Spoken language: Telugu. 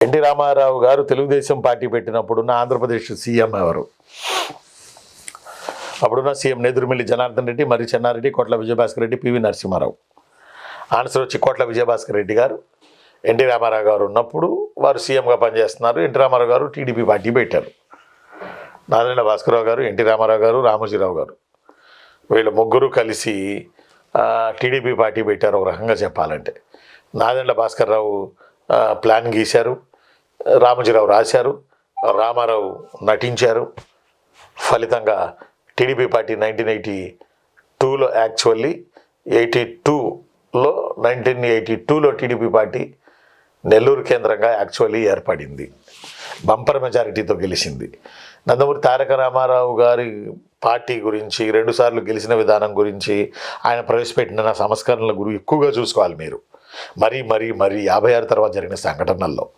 ఎన్టీ రామారావు గారు తెలుగుదేశం పార్టీ పెట్టినప్పుడున్న ఆంధ్రప్రదేశ్ సీఎం ఎవరు? అప్పుడున్న సీఎం నేదురుమిల్లి జనార్దన్ రెడ్డి, మరి చెన్నారెడ్డి, కోట్ల విజయభాస్కర్ రెడ్డి, పివి నరసింహారావు. ఆన్సర్ వచ్చి కోట్ల విజయభాస్కర్ రెడ్డి గారు. ఎన్టీ రామారావు గారు ఉన్నప్పుడు వారు సీఎంగా పనిచేస్తున్నారు. ఎన్టీ రామారావు గారు టీడీపీ పార్టీ పెట్టారు. నారాయణ భాస్కరరావు గారు, ఎన్టీ రామారావు గారు, రామోజీరావు గారు వీళ్ళు ముగ్గురు కలిసి టీడీపీ పార్టీ పెట్టారు. ఒక రకంగా చెప్పాలంటే నారాయణ భాస్కరరావు ప్లాన్ గీశారు, రామోజీరావు రాశారు, రామారావు నటించారు. ఫలితంగా టీడీపీ పార్టీ 1982లో యాక్చువల్లీ 1982లో టీడీపీ పార్టీ నెల్లూరు కేంద్రంగా యాక్చువల్లీ ఏర్పడింది. బంపర్ మెజారిటీతో గెలిచింది. నందమూరి తారక రామారావు గారి పార్టీ గురించి, 2 సార్లు గెలిచిన విధానం గురించి, ఆయన ప్రవేశపెట్టిన సంస్కరణల గురించి ఎక్కువగా చూసుకోవాలి మీరు. మరీ 56 తర్వాత జరిగిన సంఘటనల్లో